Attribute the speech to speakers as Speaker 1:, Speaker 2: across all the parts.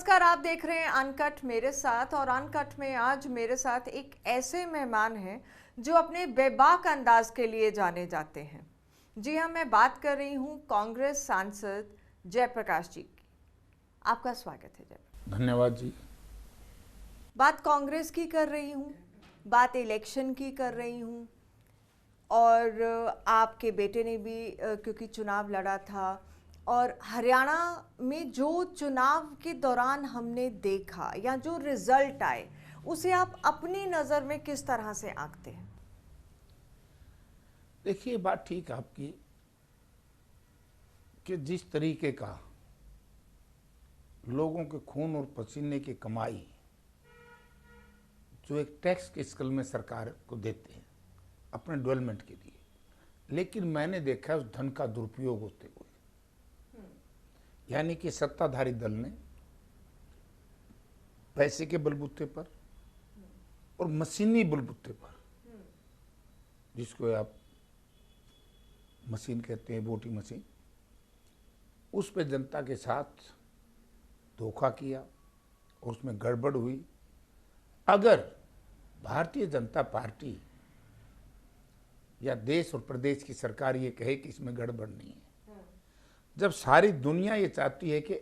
Speaker 1: नमस्कार, आप देख रहे हैं अनकट मेरे साथ। और अनकट में आज मेरे साथ एक ऐसे मेहमान हैं जो अपने बेबाक अंदाज के लिए जाने जाते हैं। जी हाँ, मैं बात कर रही हूँ कांग्रेस सांसद जयप्रकाश जी की। आपका स्वागत है जय।
Speaker 2: धन्यवाद जी।
Speaker 1: बात कांग्रेस की कर रही हूँ, बात इलेक्शन की कर रही हूँ। और आपके बेटे ने भी क्योंकि चुनाव लड़ा था, और हरियाणा में जो चुनाव के दौरान हमने देखा या जो रिजल्ट आए उसे आप अपनी नज़र में किस तरह से आंकते हैं?
Speaker 2: देखिए, बात ठीक है आपकी कि जिस तरीके का लोगों के खून और पसीने की कमाई जो एक टैक्स के स्केल में सरकार को देते हैं अपने डेवलपमेंट के लिए, लेकिन मैंने देखा उस धन का दुरुपयोग होते हुए। यानी कि सत्ताधारी दल ने पैसे के बलबूते पर और मशीनी बलबूते पर, जिसको आप मशीन कहते हैं, वोटिंग मशीन, उस पे जनता के साथ धोखा किया और उसमें गड़बड़ हुई। अगर भारतीय जनता पार्टी या देश और प्रदेश की सरकार ये कहे कि इसमें गड़बड़ नहीं है, जब सारी दुनिया ये चाहती है कि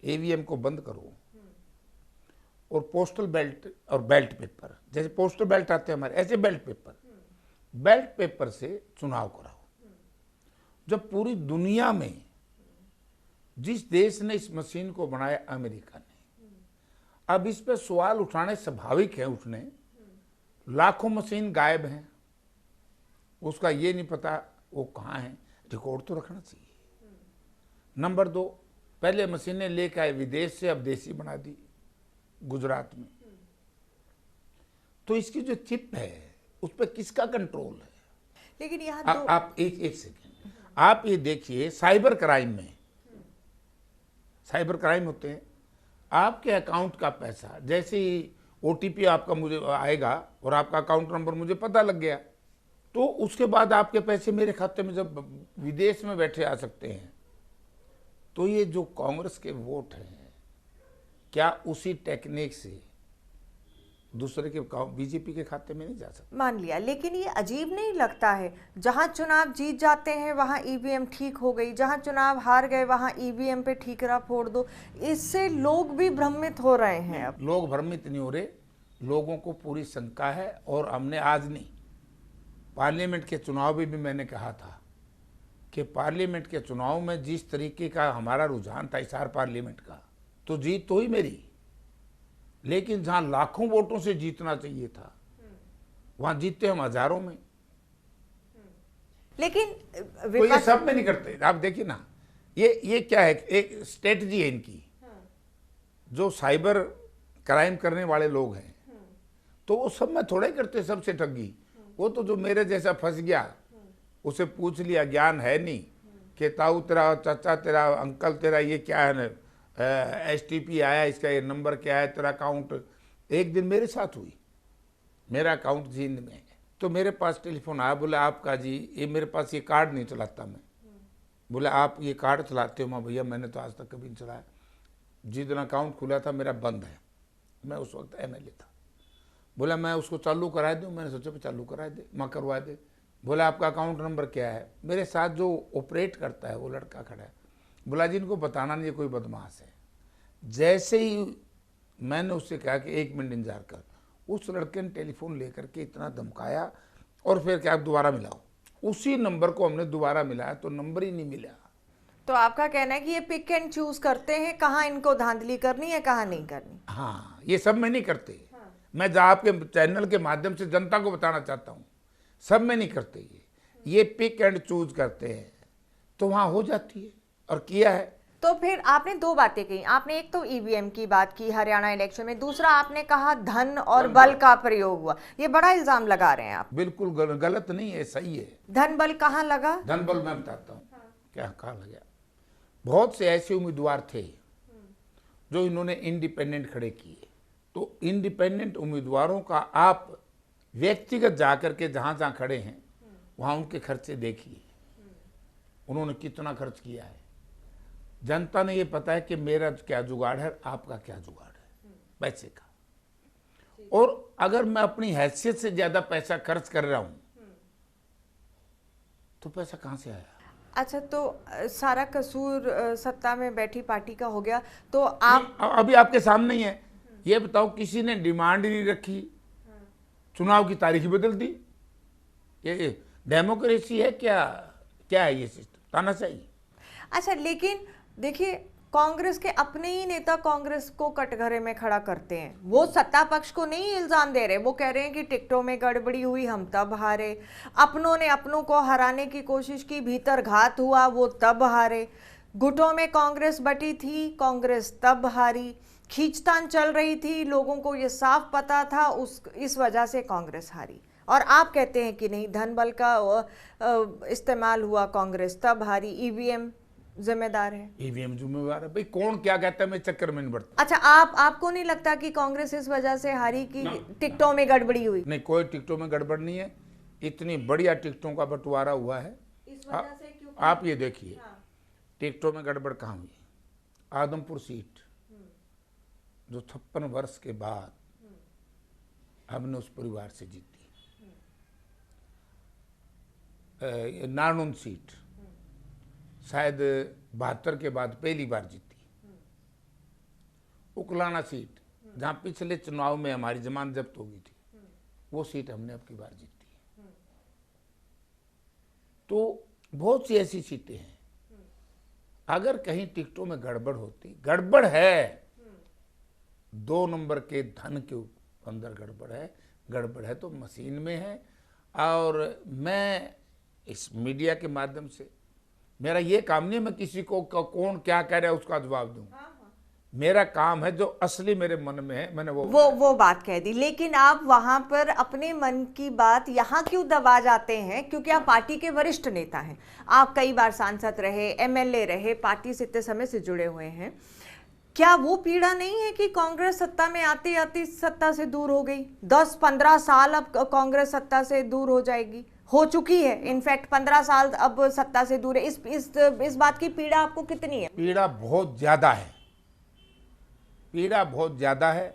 Speaker 2: ईवीएम को बंद करो और पोस्टल बैलेट और बैलेट पेपर, जैसे पोस्टल बैलेट आते हैं हमारे, ऐसे बैलेट पेपर से चुनाव कराओ। जब पूरी दुनिया में जिस देश ने इस मशीन को बनाया, अमेरिका ने, अब इस पे सवाल उठाने स्वाभाविक है। उसने लाखों मशीन गायब हैं, उसका ये नहीं पता वो कहाँ है। रिकॉर्ड तो रखना चाहिए। नंबर 2, पहले मशीनें लेकर आए विदेश से, अब देसी बना दी गुजरात में। तो इसकी जो चिप है उस पर किसका कंट्रोल है?
Speaker 1: लेकिन यहाँ
Speaker 2: आप एक सेकेंड, आप ये देखिए, साइबर क्राइम में, साइबर क्राइम होते हैं, आपके अकाउंट का पैसा, जैसे ही ओटीपी आपका मुझे आएगा और आपका अकाउंट नंबर मुझे पता लग गया, तो उसके बाद आपके पैसे मेरे खाते में जब विदेश में बैठे आ सकते हैं। तो ये जो कांग्रेस के वोट हैं, क्या उसी टेक्निक से दूसरे के बीजेपी के खाते में नहीं जा सकते?
Speaker 1: मान लिया, लेकिन ये अजीब नहीं लगता है? जहां चुनाव जीत जाते हैं वहां ईवीएम ठीक हो गई, जहां चुनाव हार गए वहां ईवीएम पे ठीकरा फोड़ दो। इससे लोग भी भ्रमित हो रहे हैं। अब
Speaker 2: लोग भ्रमित नहीं हो रहे, लोगों को पूरी शंका है। और हमने आज नहीं, पार्लियामेंट के चुनाव में भी मैंने कहा था कि पार्लियामेंट के चुनाव में जिस तरीके का हमारा रुझान था हिसार पार्लियामेंट का, तो जीत तो ही मेरी, लेकिन जहां लाखों वोटों से जीतना चाहिए था वहां जीतते हम हजारों में।
Speaker 1: लेकिन
Speaker 2: तो ये सब में नहीं करते। आप देखिए ना, ये क्या है, एक स्ट्रेटजी है इनकी। जो साइबर क्राइम करने वाले लोग हैं, तो वो सब में थोड़ा ही करते सबसे ठगी। वो तो जो मेरे जैसा फंस गया, उसे पूछ लिया, ज्ञान है नहीं, कि ताऊ तेरा, चाचा तेरा, अंकल तेरा, ये क्या है ना, एसटीपी आया, इसका ये नंबर क्या है, तेरा अकाउंट। एक दिन मेरे साथ हुई, मेरा अकाउंट जींद में है, तो मेरे पास टेलीफोन आया, बोले आपका जी, ये मेरे पास ये कार्ड नहीं चलाता मैं। बोले आप ये कार्ड चलाते हो? मैं भैया मैंने तो आज तक कभी नहीं चलाया, जिस दिन अकाउंट खुला था मेरा बंद है, मैं उस वक्त एमएलए था। बोला मैं उसको चालू करा दूँ? मैंने सोचा चालू करा दे, माँ करवा दे। बोला आपका अकाउंट नंबर क्या है? मेरे साथ जो ऑपरेट करता है वो लड़का खड़ा है, बोला जी इनको बताना नहीं, कोई बदमाश है। जैसे ही मैंने उससे कहा कि 1 मिनट इंतजार कर, उस लड़के ने टेलीफोन लेकर के इतना धमकाया, और फिर क्या दोबारा मिलाओ। उसी नंबर को हमने दोबारा मिलाया तो नंबर ही नहीं मिला।
Speaker 1: तो आपका कहना है कि ये पिक एंड चूज करते हैं कहाँ इनको धांधली करनी है, कहाँ नहीं करनी?
Speaker 2: हाँ, ये सब में नहीं करते। मैं जो आपके चैनल के माध्यम से जनता को बताना चाहता हूँ, सब में नहीं करते। ये पिक एंड चूज करते हैं, तो वहां हो जाती है, और किया है।
Speaker 1: तो फिर आपने 2 बातें कही। आपने एक तो ईवीएम की बात की हरियाणा इलेक्शन में, दूसरा आपने कहा धन और बल का प्रयोग हुआ। ये बड़ा इल्जाम लगा रहे हैं आप।
Speaker 2: बिल्कुल गलत नहीं है, सही है।
Speaker 1: धन बल कहाँ लगा?
Speaker 2: धन बल मैं बताता हूँ क्या कहा लगा। बहुत से ऐसे उम्मीदवार थे जो इन्होंने इंडिपेंडेंट खड़े किए, तो इंडिपेंडेंट उम्मीदवारों का आप व्यक्तिगत जाकर के जहां जहां खड़े हैं वहां उनके खर्चे देखिए, उन्होंने कितना खर्च किया है। जनता ने ये पता है कि मेरा क्या जुगाड़ है, आपका क्या जुगाड़ है पैसे का। और अगर मैं अपनी हैसियत से ज्यादा पैसा खर्च कर रहा हूं तो पैसा कहां से आया?
Speaker 1: अच्छा, तो सारा कसूर सत्ता में बैठी पार्टी का हो गया, तो आप
Speaker 2: अभी आपके सामने ही है। ये बताओ, किसी ने डिमांड ही नहीं रखी, चुनाव की तारीख बदल दी। ये डेमोक्रेसी है क्या? क्या है ये सिस्टम? तानाशाही।
Speaker 1: अच्छा, लेकिन देखिए, कांग्रेस के अपने ही नेता कांग्रेस को कटघरे में खड़ा करते हैं। वो सत्ता पक्ष को नहीं इल्जाम दे रहे, वो कह रहे हैं कि टिकटों में गड़बड़ी हुई, हम तब हारे। अपनों ने अपनों को हराने की कोशिश की, भीतर घात हुआ, वो तब हारे। गुटों में कांग्रेस बटी थी, कांग्रेस तब हारी। खींचतान चल रही थी, लोगों को ये साफ पता था, इस वजह से कांग्रेस हारी। और आप कहते हैं कि नहीं, धन बल का इस्तेमाल हुआ, कांग्रेस तब हारी, ईवीएम जिम्मेदार है।
Speaker 2: ईवीएम जिम्मेवार है भाई, कौन क्या कहता है, मैं चक्कर में नहीं बढ़ता।
Speaker 1: अच्छा, आपको नहीं लगता कि कांग्रेस इस वजह से हारी कि टिकटों में गड़बड़ी हुई?
Speaker 2: नहीं, कोई टिकटों में गड़बड़ नहीं है। इतनी बढ़िया टिकटों का बंटवारा हुआ है,
Speaker 1: इस वजह से क्यों?
Speaker 2: आप ये देखिए, टिकटों में गड़बड़ कहाँ हुई? आदमपुर सीट जो 56 वर्ष के बाद हमने उस परिवार से जीती। नारनौंद सीट शायद 72 के बाद पहली बार जीती। उकलाना सीट जहां पिछले चुनाव में हमारी जमानत जब्त हो गई थी, वो सीट हमने अब की बार जीती है। तो बहुत सी ऐसी सीटें हैं, अगर कहीं टिकटों में गड़बड़ होती, गड़बड़ है 2 नंबर के धन के अंदर गड़बड़ है तो मशीन में है। और मैं इस मीडिया के माध्यम से, मेरा ये काम नहीं है मैं किसी को कौन क्या कह रहा है उसका जवाब दूं। मेरा काम है जो असली मेरे मन में है, मैंने वो
Speaker 1: बात कह दी। लेकिन आप वहां पर अपने मन की बात यहाँ क्यों दबा जाते हैं? क्योंकि आप पार्टी के वरिष्ठ नेता हैं, आप कई बार सांसद रहे, एमएलए रहे, पार्टी से इतने समय से जुड़े हुए हैं। क्या वो पीड़ा नहीं है कि कांग्रेस सत्ता में आती आती सत्ता से दूर हो गई? 10-15 साल अब कांग्रेस सत्ता से दूर हो जाएगी, हो चुकी है। इनफैक्ट 15 साल अब सत्ता से दूर है। इस बात की पीड़ा आपको कितनी है?
Speaker 2: पीड़ा बहुत ज्यादा है, पीड़ा बहुत ज्यादा है।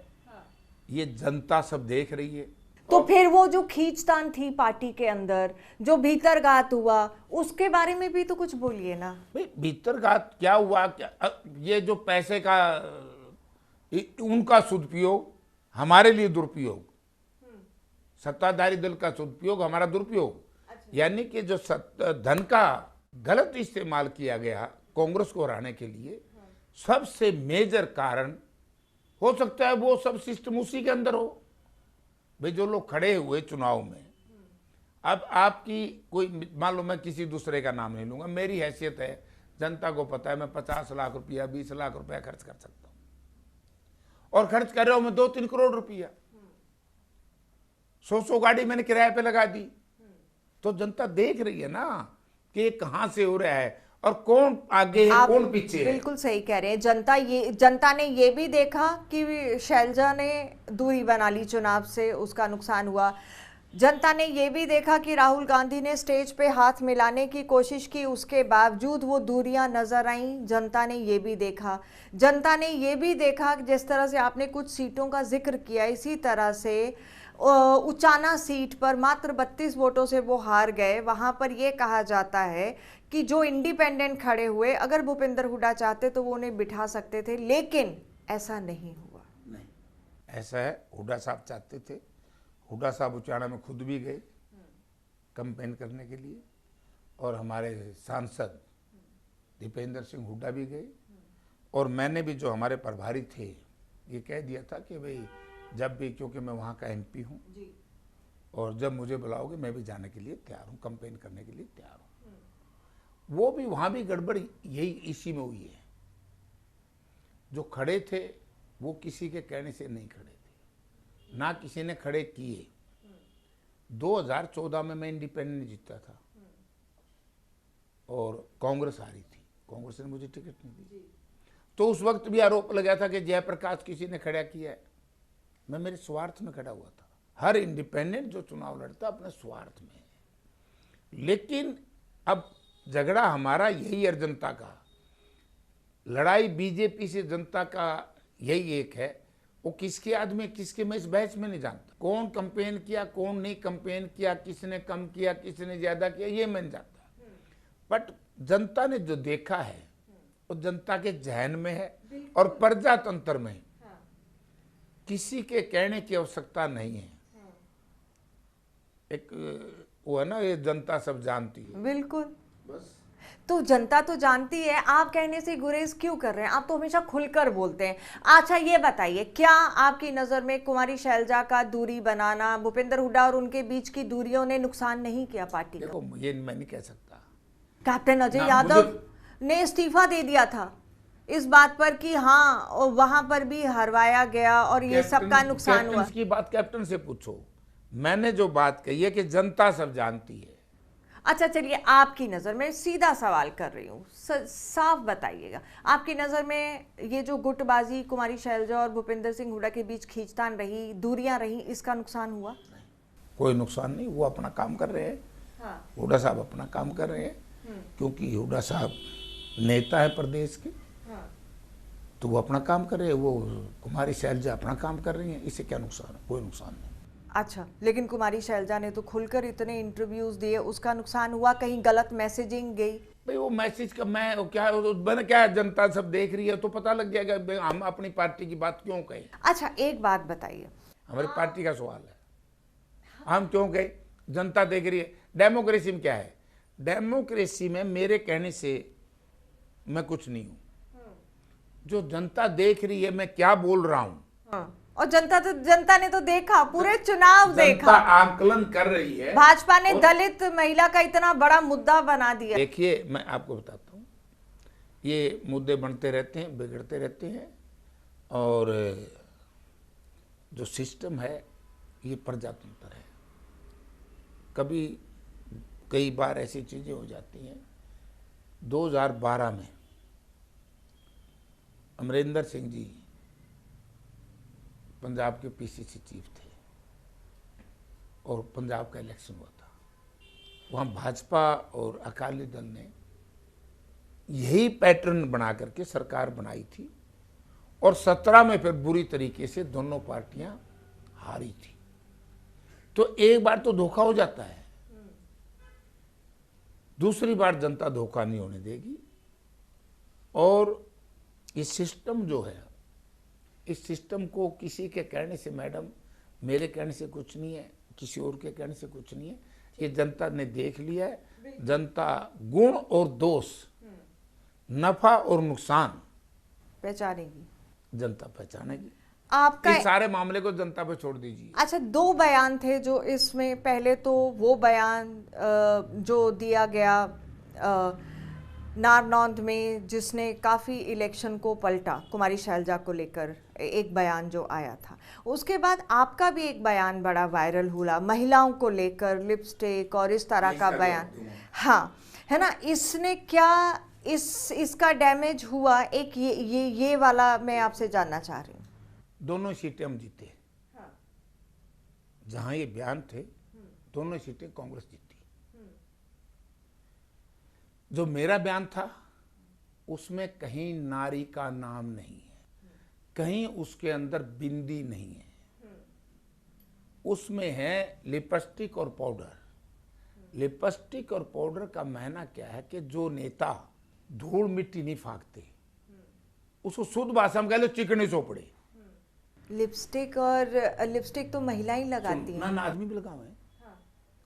Speaker 2: ये जनता सब देख रही है।
Speaker 1: तो फिर वो जो खींचतान थी पार्टी के अंदर, जो भीतरघात हुआ, उसके बारे में भी तो कुछ बोलिए ना।
Speaker 2: भाई भीतरघात क्या हुआ? क्या ये जो पैसे का उनका सदुपयोग, हमारे लिए दुरुपयोग, सत्ताधारी दल का सदुपयोग, हमारा दुरुपयोग। यानी कि जो धन का गलत इस्तेमाल किया गया कांग्रेस को हराने के लिए, सबसे मेजर कारण हो सकता है वो सब सिस्टम उसी के अंदर हो। भाई जो लोग खड़े हुए चुनाव में, अब आपकी कोई, मान लो मैं किसी दूसरे का नाम नहीं लूंगा, मेरी हैसियत है, जनता को पता है मैं 50 लाख रुपया 20 लाख रुपया खर्च कर सकता हूं, और खर्च कर रहा हूं मैं 2-3 करोड़ रुपया। 100 गाड़ी मैंने किराए पे लगा दी, तो जनता देख रही है ना कि कहां से हो रहा है और कौन आगे है, कौन पीछे है।
Speaker 1: बिल्कुल सही कह रहे हैं। जनता ने ये भी देखा कि शैलजा ने दूरी बना ली चुनाव से, उसका नुकसान हुआ। जनता ने ये भी देखा कि राहुल गांधी ने स्टेज पे हाथ मिलाने की कोशिश की, उसके बावजूद वो दूरियां नजर आईं। जनता ने ये भी देखा। जनता ने ये भी देखा कि जिस तरह से आपने कुछ सीटों का जिक्र किया, इसी तरह से उचाना सीट पर मात्र 32 वोटों से वो हार गए। वहां पर यह कहा जाता है कि जो इंडिपेंडेंट खड़े हुए, अगर भूपेंद्र हुड्डा चाहते तो वो उन्हें बिठा सकते थे, लेकिन ऐसा नहीं हुआ।
Speaker 2: नहीं, ऐसा है, हुड्डा साहब चाहते थे। हुड्डा साहब उचाना में खुद भी गए कैंपेन करने के लिए, और हमारे सांसद दीपेंद्र सिंह हुड्डा भी गए, और मैंने भी, जो हमारे प्रभारी थे, ये कह दिया था कि भाई जब भी, क्योंकि मैं वहाँ का एमपी हूँ, और जब मुझे बुलाओगे मैं भी जाने के लिए तैयार हूँ, कैंपेन करने के लिए तैयार हूँ। वो भी, वहाँ भी गड़बड़ यही इसी में हुई है। जो खड़े थे वो किसी के कहने से नहीं खड़े थे, ना किसी ने खड़े किए। 2014 में मैं इंडिपेंडेंट जीता था और कांग्रेस हारी थी, कांग्रेस ने मुझे टिकट नहीं दी। तो उस वक्त भी आरोप लगा था कि जयप्रकाश किसी ने खड़ा किया है। मैं मेरे स्वार्थ में खड़ा हुआ था। हर इंडिपेंडेंट जो चुनाव लड़ता अपने स्वार्थ में है। लेकिन अब झगड़ा हमारा यही है जनता का लड़ाई बीजेपी से जनता का यही एक है, वो किसके आदमी किसके, मैं इस बहस में नहीं जानता। कौन कंपेन किया, कौन नहीं कंपेन किया, किसने कम किया, किसने ज्यादा किया, ये मैं नहीं जानता। बट जनता ने जो देखा है वो जनता के जहन में है और प्रजातंत्र में किसी के कहने की आवश्यकता नहीं है। एक वो है ना, ये जनता सब जानती है।
Speaker 1: बिल्कुल।
Speaker 2: बस
Speaker 1: तो जनता तो जानती है, आप कहने से गुरेज क्यों कर रहे हैं? आप तो हमेशा खुलकर बोलते हैं। अच्छा ये बताइए, क्या आपकी नज़र में कुमारी शैलजा का दूरी बनाना, भूपेंद्र हुड्डा और उनके बीच की दूरियों ने नुकसान नहीं किया पार्टी का?
Speaker 2: देखो, ये मैं नहीं कह सकता।
Speaker 1: कैप्टन अजय
Speaker 2: ना,
Speaker 1: यादव ने इस्तीफा दे दिया था इस बात पर कि हाँ वहां पर भी हरवाया गया और ये सबका नुकसान हुआ।
Speaker 2: कैप्टन की बात कैप्टन से पूछो। मैंने जो बात कही है कि जनता सब जानती है।
Speaker 1: अच्छा चलिए, आपकी नज़र में सीधा सवाल कर रही हूँ, साफ बताइएगा, आपकी नज़र में ये जो गुटबाजी कुमारी शैलजा और भूपेंद्र सिंह हुड्डा के बीच खींचतान रही, दूरियां रही, इसका नुकसान हुआ?
Speaker 2: कोई नुकसान नहीं, वो अपना काम कर रहे हैं। हाँ। हुड्डा साहब अपना काम कर रहे हैं, क्योंकि हुड्डा साहब नेता है प्रदेश के। हाँ। तो वो अपना काम कर रहे हैं, वो कुमारी शैलजा अपना काम कर रही हैं, इससे क्या नुकसान है? कोई नुकसान नहीं।
Speaker 1: अच्छा, लेकिन कुमारी शैलजा ने तो खुलकर इतने इंटरव्यूज दिए, उसका नुकसान हुआ? कहीं गलत मैसेजिंग गई?
Speaker 2: भाई वो मैसेज का मैं वो क्या, मैंने क्या, जनता सब देख रही है तो पता लग जाएगा हम अपनी पार्टी की बात क्यों कहें।
Speaker 1: अच्छा एक बात बताइए,
Speaker 2: हमारी पार्टी का सवाल है, हम क्यों कहें? जनता देख रही है। डेमोक्रेसी में क्या है? डेमोक्रेसी में मेरे कहने से मैं कुछ नहीं हूं। जो जनता देख रही है मैं क्या बोल रहा हूं।
Speaker 1: हाँ। और जनता ने तो देखा, पूरे चुनाव देखा,
Speaker 2: आंकलन कर रही है।
Speaker 1: भाजपा ने दलित महिला का इतना बड़ा मुद्दा बना दिया।
Speaker 2: देखिए मैं आपको बताता हूं, ये मुद्दे बनते रहते हैं, बिगड़ते रहते हैं, और जो सिस्टम है ये प्रजातंत्र है। कभी कई बार ऐसी चीजें हो जाती हैं। 2012 में अमरिंदर सिंह जी पंजाब के पीसीसी चीफ थे और पंजाब का इलेक्शन हुआ था। वहाँ भाजपा और अकाली दल ने यही पैटर्न बना करके सरकार बनाई थी और 17 में फिर बुरी तरीके से दोनों पार्टियां हारी थी। तो एक बार तो धोखा हो जाता है, दूसरी बार जनता धोखा नहीं होने देगी। और ये सिस्टम जो है, इस सिस्टम को किसी के कहने से, मैडम मेरे कहने से कुछ नहीं है, किसी और के कहने से कुछ नहीं है, ये जनता ने देख लिया है। जनता गुण और दोष, नफा और नुकसान
Speaker 1: पहचानेगी,
Speaker 2: जनता पहचानेगी।
Speaker 1: आपका
Speaker 2: इस सारे मामले को जनता पे छोड़ दीजिए।
Speaker 1: अच्छा, दो बयान थे जो इसमें, पहले तो वो बयान जो दिया गया नारनौंद में, जिसने काफ़ी इलेक्शन को पलटा, कुमारी शैलजा को लेकर एक बयान जो आया था। उसके बाद आपका भी एक बयान बड़ा वायरल हुआ, महिलाओं को लेकर लिपस्टिक और इस तरह का बयान, हाँ है ना। इसने क्या इसका डैमेज हुआ? एक ये वाला मैं आपसे जानना चाह रही हूँ।
Speaker 2: दोनों सीटें हम जीते। हाँ। जहां ये बयान थे दोनों सीटें कांग्रेस जीती। जो मेरा बयान था उसमें कहीं नारी का नाम नहीं है, कहीं उसके अंदर बिंदी नहीं है, उसमें है लिपस्टिक और पाउडर। लिपस्टिक और पाउडर का मायना क्या है कि जो नेता धूल मिट्टी नहीं फाकते, उसको शुद्ध भाषा में कह लो चिकने चोपड़े।
Speaker 1: लिपस्टिक तो महिलाएं लगाती हैं
Speaker 2: ना, आदमी भी लगावे। हाँ।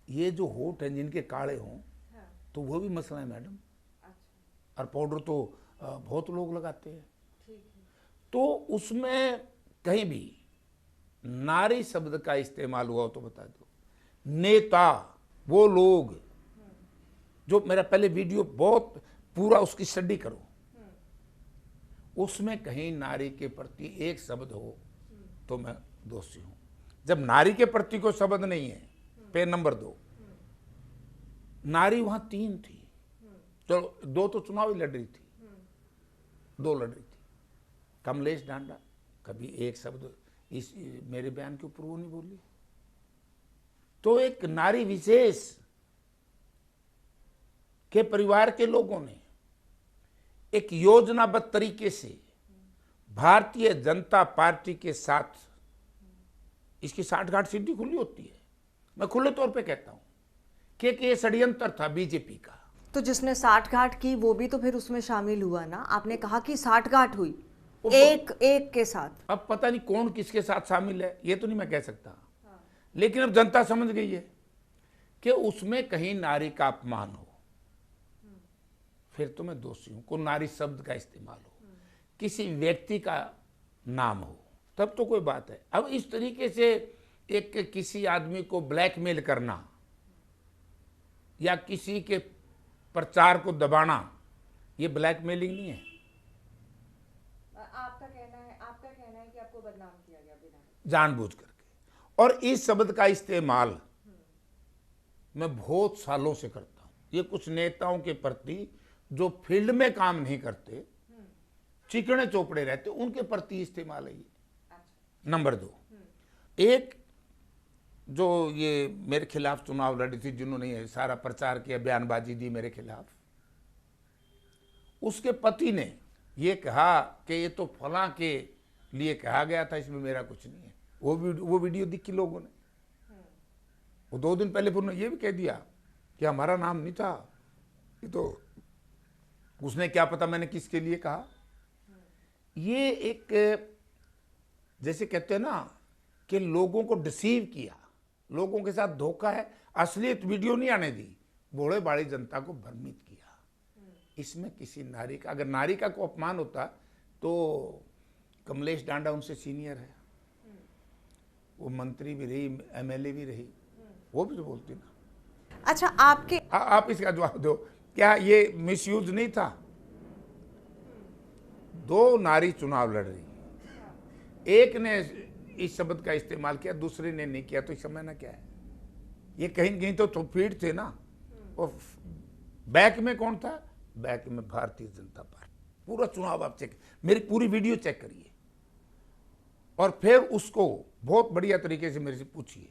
Speaker 2: ये जो होठ हैं जिनके काले हों, हाँ, तो वो भी मसला है मैडम। अच्छा। और पाउडर तो बहुत लोग लगाते हैं। ठीक है। तो उसमें कहीं भी नारी शब्द का इस्तेमाल हुआ हो तो बता दो। नेता वो लोग जो, मेरा पहले वीडियो बहुत पूरा उसकी स्टडी करो, उसमें कहीं नारी के प्रति एक शब्द हो तो मैं दोषी हूं। जब नारी के प्रति कोई शब्द नहीं है, पे नंबर 2, नारी वहां 3 थी, चलो 2 तो चुनाव ही लड़ रही थी, 2 लड़ रही थी। कमलेश डांडा कभी एक शब्द इस मेरे बयान के ऊपर वो नहीं बोली। तो एक नारी विशेष के परिवार के लोगों ने एक योजनाबद्ध तरीके से भारतीय जनता पार्टी के साथ इसकी साठगांठ सीधी खुली होती है। मैं खुले तौर पे कहता हूं कि ये षड्यंत्र था बीजेपी का।
Speaker 1: तो जिसने साठगांठ की वो भी तो फिर उसमें शामिल हुआ ना। आपने कहा कि साठगांठ हुई एक के साथ।
Speaker 2: अब पता नहीं कौन किसके साथ शामिल है, ये तो नहीं मैं कह सकता। लेकिन अब जनता समझ गई है कि उसमें कहीं नारी का अपमान हो, फिर तो मैं दोषी हूं। कोई नारी शब्द का इस्तेमाल हो, किसी व्यक्ति का नाम हो, तब तो कोई बात है। अब इस तरीके से एक किसी आदमी को ब्लैकमेल करना या किसी के प्रचार को दबाना, ये ब्लैकमेलिंग नहीं है।
Speaker 1: आपका कहना है कि आपको बदनाम किया गया बिना
Speaker 2: जानबूझ करके। और इस शब्द का इस्तेमाल मैं बहुत सालों से करता हूं। ये कुछ नेताओं के प्रति जो फील्ड में काम नहीं करते, चिकने चोपड़े रहते, उनके प्रति इस्तेमाल है ये। नंबर 2, एक जो ये मेरे खिलाफ चुनाव लड़ी थी, जिन्होंने ये सारा प्रचार किया, बयानबाजी दी मेरे खिलाफ, उसके पति ने ये कहा कि ये तो फलां के लिए कहा गया था, इसमें मेरा कुछ नहीं है। वो वीडियो दिखी लोगों ने। वो 2 दिन पहले उन्होंने ये भी कह दिया कि हमारा नाम नहीं था, ये तो उसने क्या पता मैंने किसके लिए कहा। ये एक जैसे कहते हैं ना कि लोगों को डिसीव किया, लोगों के साथ धोखा है, असलियत वीडियो नहीं आने दी, भोले बाड़ी जनता को भ्रमित किया। इसमें किसी नारी का, अगर नारी का को अपमान होता तो कमलेश डांडा उनसे सीनियर है, वो मंत्री भी रही, एमएलए भी रही, वो भी तो बोलती ना।
Speaker 1: अच्छा, आपके
Speaker 2: आप इसका जवाब दो, क्या ये मिसयूज नहीं था? 2 नारी चुनाव लड़ रही, एक ने इस शब्द का इस्तेमाल किया, दूसरे ने नहीं किया, तो इस समय ना क्या है? ये कहीं कहीं तो फीड थे ना। और बैक में कौन था? बैक में भारतीय जनता पार्टी। पूरा चुनाव आप चेक, मेरी पूरी वीडियो चेक करिए और फिर उसको बहुत बढ़िया तरीके से मेरे से पूछिए,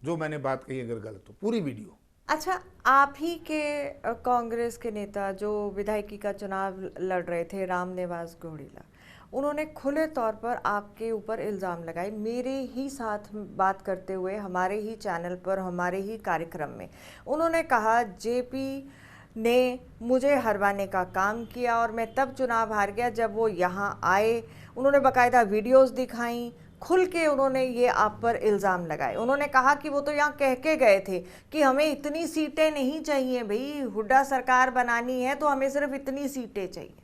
Speaker 2: जो मैंने बात कही अगर गलत हो, पूरी वीडियो।
Speaker 1: अच्छा, आप ही के कांग्रेस के नेता जो विधायकी का चुनाव लड़ रहे थे, रामनिवास घोड़ीला, उन्होंने खुले तौर पर आपके ऊपर इल्ज़ाम लगाए, मेरे ही साथ बात करते हुए हमारे ही चैनल पर, हमारे ही कार्यक्रम में। उन्होंने कहा जेपी ने मुझे हरवाने का काम किया और मैं तब चुनाव हार गया जब वो यहाँ आए। उन्होंने बाकायदा वीडियोस दिखाई, खुल के उन्होंने ये आप पर इल्ज़ाम लगाए। उन्होंने कहा कि वो तो यहाँ कह के गए थे कि हमें इतनी सीटें नहीं चाहिए भाई, हुड्डा सरकार बनानी है तो हमें सिर्फ इतनी सीटें चाहिए।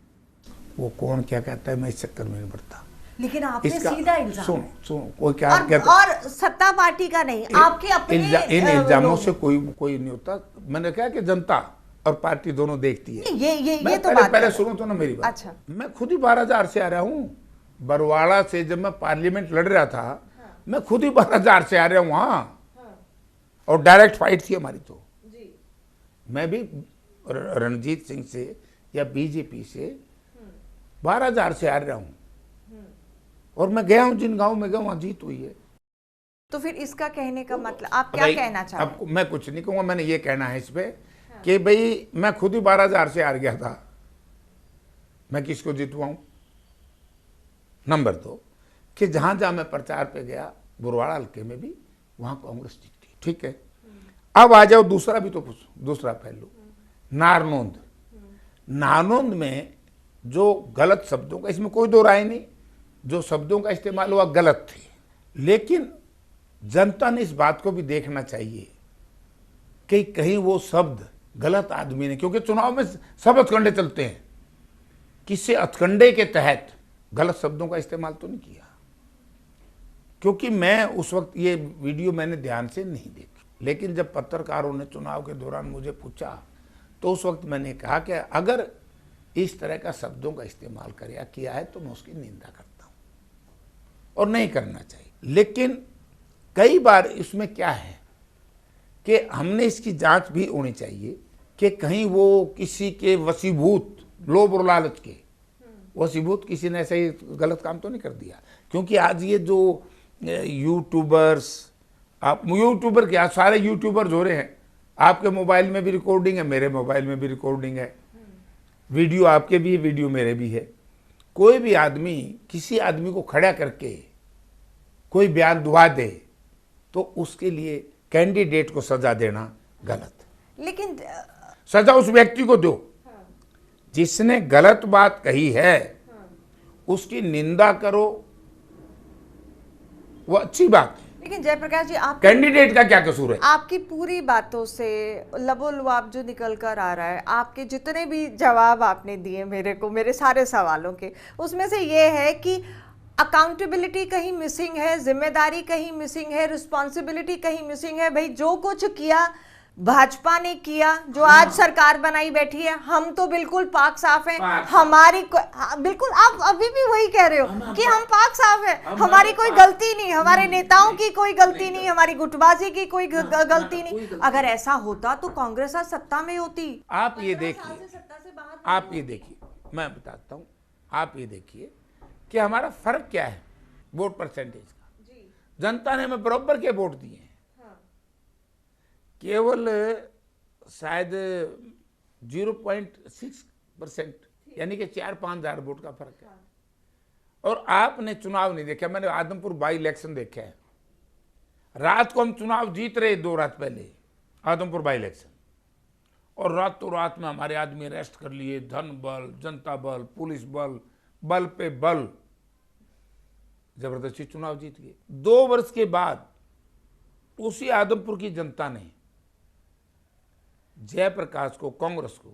Speaker 2: वो कौन क्या कहता है, मैं इस चक्कर में नहीं पड़ता।
Speaker 1: लेकिन आपने सीधा इल्जाम,
Speaker 2: सुनो कोई क्या कहता,
Speaker 1: और सत्ता पार्टी का नहीं, आपके अपने
Speaker 2: इन इल्जामों से कोई नहीं होता। मैंने कहा कि जनता और पार्टी दोनों देखती है।
Speaker 1: ये तो
Speaker 2: पहले सुनो तो ना मेरी बात।
Speaker 1: अच्छा,
Speaker 2: मैं खुद ही 12,000 से आ रहा हूँ बरवाड़ा से। जब मैं पार्लियामेंट लड़ रहा था, मैं खुद ही 12,000 से आ रहा हूँ वहाँ, और डायरेक्ट फाइट थी हमारी। तो मैं भी रणजीत सिंह से या बीजेपी से 12,000 से आ रहा हूँ, और मैं गया हूँ जिन गांव में गया वहाँ जीत हुई है।
Speaker 1: तो फिर इसका कहने का मतलब आप क्या कहना चाहते हैं?
Speaker 2: अब मैं कुछ नहीं कहूँगा, मैंने ये कहना है इस पे कि भाई मैं खुद ही 12,000 से हार गया था, मैं किसको जितवाऊं? नंबर 2 कि जहां जहां मैं प्रचार पे गया, बुरवाड़ा हल्के में भी, वहां कांग्रेस जीती। ठीक है, अब आ जाओ दूसरा भी तो पूछो, दूसरा पहलू, नारनौंद। नारनौंद में जो गलत शब्दों का, इसमें कोई दो राय नहीं, जो शब्दों का इस्तेमाल हुआ गलत थे, लेकिन जनता ने इस बात को भी देखना चाहिए कि कहीं वो शब्द गलत आदमी ने, क्योंकि चुनाव में सब हथकंडे चलते हैं, किसी हथकंडे के तहत गलत शब्दों का इस्तेमाल तो नहीं किया। क्योंकि मैं उस वक्त ये वीडियो मैंने ध्यान से नहीं देखी, लेकिन जब पत्रकारों ने चुनाव के दौरान मुझे पूछा तो उस वक्त मैंने कहा कि अगर इस तरह का शब्दों का इस्तेमाल किया है तो मैं उसकी निंदा करता हूं और नहीं करना चाहिए। लेकिन कई बार इसमें क्या है कि हमने इसकी जांच भी होनी चाहिए कि कहीं वो किसी के वशीभूत, लोभ और लालच के वशीभूत किसी ने ऐसा ही गलत काम तो नहीं कर दिया। क्योंकि आज ये जो यूट्यूबर्स, आप यूट्यूबर क्या, सारे यूट्यूबर्स हो रहे हैं, आपके मोबाइल में भी रिकॉर्डिंग है, मेरे मोबाइल में भी रिकॉर्डिंग है, वीडियो आपके भी है, वीडियो मेरे भी है। कोई भी आदमी किसी आदमी को खड़ा करके कोई बयान दुआ दे तो उसके लिए कैंडिडेट को सजा देना गलत।
Speaker 1: लेकिन
Speaker 2: सजा उस व्यक्ति को दो जिसने गलत बात कही है, उसकी निंदा करो, वो अच्छी बात है।
Speaker 1: लेकिन जयप्रकाश जी, आप
Speaker 2: कैंडिडेट का क्या कसूर है?
Speaker 1: आपकी पूरी बातों से लबोलुआब जो निकल कर आ रहा है, आपके जितने भी जवाब आपने दिए मेरे को, मेरे सारे सवालों के, उसमें से ये है कि अकाउंटेबिलिटी कहीं मिसिंग है, जिम्मेदारी कहीं मिसिंग है, रिस्पॉन्सिबिलिटी कहीं मिसिंग है। भाई जो कुछ किया भाजपा ने किया, जो आज सरकार बनाई बैठी है, हम तो बिल्कुल पाक साफ हैं। हमारी बिल्कुल, आप अभी भी वही कह रहे हो कि हम पाक साफ हैं, हमारी कोई गलती नहीं, हमारे नेताओं की कोई गलती नहीं, हमारी गुटबाजी की कोई गलती नहीं। अगर ऐसा होता तो कांग्रेस आज सत्ता में होती।
Speaker 2: आप ये देखिए, आप ये देखिए, मैं बताता हूँ, आप ये देखिए कि हमारा फर्क क्या है वोट परसेंटेज का। जनता ने हमें बराबर के वोट दिए हैं, केवल शायद 0.6%, यानी कि 4-5 हज़ार वोट का फर्क है। और आपने चुनाव नहीं देखा, मैंने आदमपुर बाई इलेक्शन देखा है। रात को हम चुनाव जीत रहे 2 रात पहले आदमपुर बाई इलेक्शन, और रातों रात में हमारे आदमी अरेस्ट कर लिए, धन बल, जनता बल, पुलिस बल, बल पे बल, जबरदस्ती चुनाव जीत गए। 2 वर्ष के बाद उसी आदमपुर की जनता ने जयप्रकाश को, कांग्रेस को,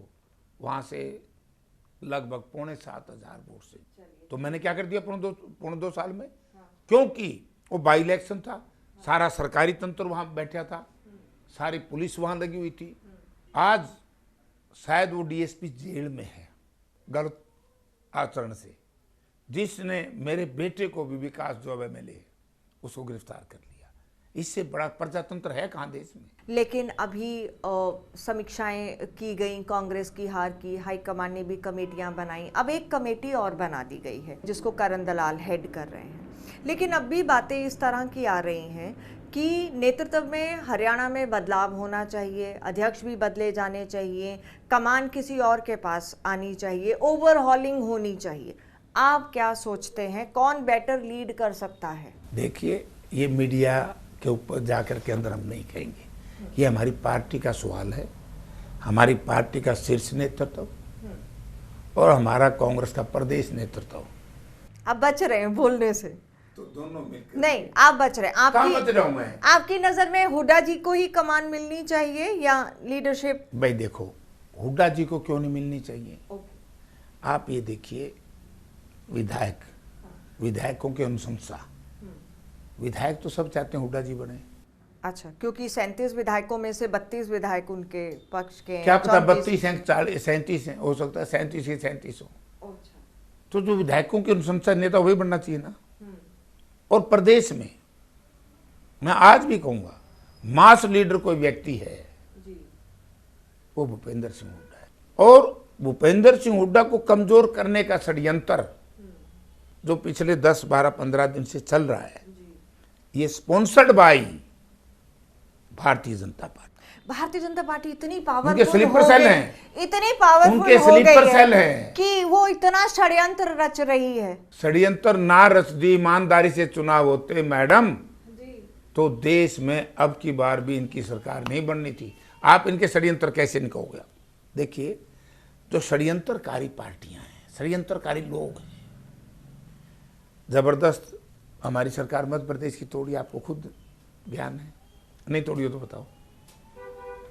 Speaker 2: वहां से लगभग 6,500 वोट से, तो मैंने क्या कर दिया पौने दो साल में, क्योंकि वो बाई इलेक्शन था, सारा सरकारी तंत्र वहां बैठा था, सारी पुलिस वहां लगी हुई थी। आज शायद वो डीएसपी जेल में है गलत आचरण से, जिसने मेरे बेटे को भी, विकास जो अब MLA, उसको गिरफ्तार कर लिया। इससे बड़ा प्रजातंत्र है कहाँ देश में?
Speaker 1: लेकिन अभी समीक्षाएं की गई, कांग्रेस की हार की, हाईकमान ने भी कमेटियां बनाई, अब एक कमेटी और बना दी गई है जिसको करण दलाल हेड कर रहे हैं। लेकिन अब भी बातें इस तरह की आ रही हैं कि नेतृत्व में हरियाणा में बदलाव होना चाहिए, अध्यक्ष भी बदले जाने चाहिए, कमान किसी और के पास आनी चाहिए, ओवरहॉलिंग होनी चाहिए। आप क्या सोचते हैं, कौन बेटर लीड कर सकता है?
Speaker 2: देखिए, ये मीडिया के ऊपर जाकर के अंदर हम नहीं कहेंगे, ये हमारी पार्टी का सवाल है, हमारी पार्टी का शीर्ष नेतृत्व और हमारा कांग्रेस का प्रदेश नेतृत्व।
Speaker 1: आप बच रहे हैं बोलने से,
Speaker 2: तो दोनों मिलकर
Speaker 1: नहीं आप बच रहे हैं।
Speaker 2: कहाँ बच रहा हूं मैं?
Speaker 1: आपकी नजर में हुड्डा जी को ही कमान मिलनी चाहिए या लीडरशिप?
Speaker 2: भाई देखो, हुड्डा जी को क्यों नहीं मिलनी चाहिए? आप ये देखिए, विधायकों की अनुशंसा, विधायक तो सब चाहते हैं हुड्डा जी बने।
Speaker 1: अच्छा, क्योंकि 37 विधायकों में से 32 विधायक उनके पक्ष के,
Speaker 2: क्या पता 32 हैं, 40, 37 हैं, हो सकता है 37 ही 37 हो। तो जो विधायकों की अनुशंसा नेता वही बनना चाहिए ना। और प्रदेश में मैं आज भी कहूंगा, मास लीडर कोई व्यक्ति है वो भूपेंद्र सिंह हुड्डा है। और भूपेंद्र सिंह हुड्डा को कमजोर करने का षड्यंत्र जो पिछले 10, 12, 15 दिन से चल रहा है, ये sponsored by Bharatiya Janata party.
Speaker 1: Bharatiya Janata party इतनी पावरफुल
Speaker 2: उनके स्लीपर सेल हैं,
Speaker 1: इतनी पावरफुल
Speaker 2: उनके
Speaker 1: हो गई
Speaker 2: स्लीपर सेल हैं
Speaker 1: कि वो इतना षड्यंत्र रच रही है।
Speaker 2: षड्यंत्र ना रच दी, ईमानदारी से चुनाव होते मैडम, तो देश में अब की बार भी इनकी सरकार नहीं बननी थी। आप इनके षड्यंत्र कैसे निकालोगे? देखिए, जो षड्यंत्रकारी पार्टियां हैं, षड्यंत्रकारी लोग हैं, जबरदस्त हमारी सरकार मध्य प्रदेश की तोड़ी, आपको खुद ज्ञान है, नहीं तोड़ी हो तो बताओ।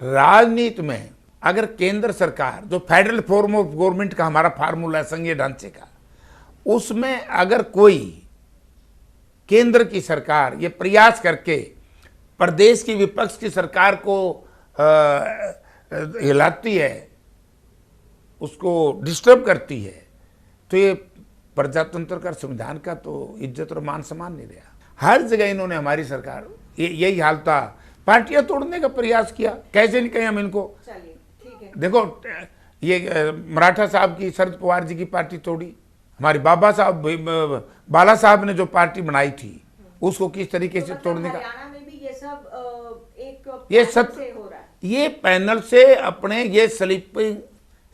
Speaker 2: राजनीति में अगर केंद्र सरकार, जो फेडरल फॉर्म ऑफ गवर्नमेंट का हमारा फार्मूला है संघीय ढांचे का, उसमें अगर कोई केंद्र की सरकार ये प्रयास करके प्रदेश की विपक्ष की सरकार को हिलाती है, उसको डिस्टर्ब करती है, तो ये प्रजातंत्र का, संविधान का तो इज्जत और मान सम्मान नहीं रहा। हर जगह इन्होंने, हमारी सरकार, यही हाल था, पार्टियां तोड़ने का प्रयास किया। कैसे नहीं कहें हम इनको?
Speaker 1: चलिए ठीक है।
Speaker 2: देखो, ये मराठा साहब की, शरद पवार जी की पार्टी तोड़ी, हमारे बाला साहब ने जो पार्टी बनाई थी उसको किस तरीके से तोड़ने का।
Speaker 1: हरियाणा में भी ये सब एक
Speaker 2: ये सब
Speaker 1: से हो रहा है।
Speaker 2: ये पैनल से अपने ये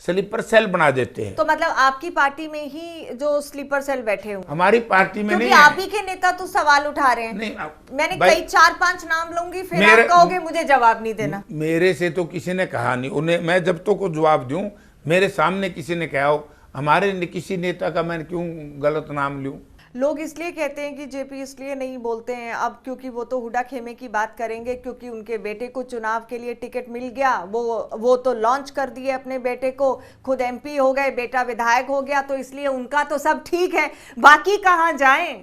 Speaker 2: स्लीपर सेल बना देते हैं।
Speaker 1: तो मतलब आपकी पार्टी में ही जो स्लीपर सेल बैठे हुए,
Speaker 2: हमारी पार्टी में
Speaker 1: क्योंकि
Speaker 2: नहीं
Speaker 1: आप
Speaker 2: है।
Speaker 1: ही के नेता तो सवाल उठा रहे हैं।
Speaker 2: नहीं,
Speaker 1: मैंने
Speaker 2: भाई,
Speaker 1: कई 4-5 नाम लूंगी, फिर
Speaker 2: मेरे-
Speaker 1: आप कहोगे मुझे जवाब नहीं देना।
Speaker 2: मेरे से तो किसी ने कहा नहीं, उन्हें मैं जब तो को जवाब दूं, मेरे सामने किसी ने कहा हो, हमारे किसी नेता का मैं क्यों गलत नाम लूं?
Speaker 1: लोग इसलिए कहते हैं कि जेपी इसलिए नहीं बोलते हैं अब क्योंकि वो तो हुड्डा खेमे की बात करेंगे, क्योंकि उनके बेटे को चुनाव के लिए टिकट मिल गया, वो तो लॉन्च कर दिए अपने बेटे को, खुद एमपी हो गए, बेटा विधायक हो गया, तो इसलिए उनका तो सब ठीक है, बाकी कहाँ जाएं।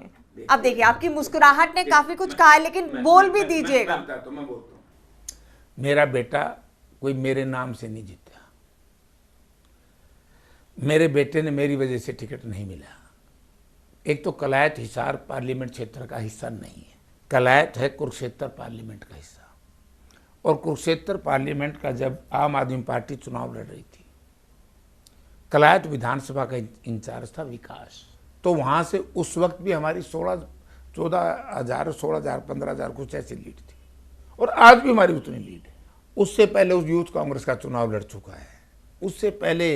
Speaker 1: अब देखिए आपकी मुस्कुराहट ने काफी कुछ कहा है, लेकिन बोल भी दीजिएगा।
Speaker 2: मैं बोलता हूं, मेरा बेटा कोई मेरे नाम से नहीं जीता, मेरे बेटे ने मेरी वजह से टिकट नहीं मिला। एक तो कलायत हिसार पार्लियामेंट क्षेत्र का हिस्सा नहीं है, कलायत है कुरुक्षेत्र पार्लियामेंट का हिस्सा। और कुरुक्षेत्र पार्लियामेंट का जब आम आदमी पार्टी चुनाव लड़ रही थी, कलायत विधानसभा का इंचार्ज था विकास, तो वहां से उस वक्त भी हमारी 14,000 16,000 15,000 कुछ ऐसी लीड थी, और आज भी हमारी उतनी लीड है। उससे पहले उस यूथ कांग्रेस का चुनाव लड़ चुका है। उससे पहले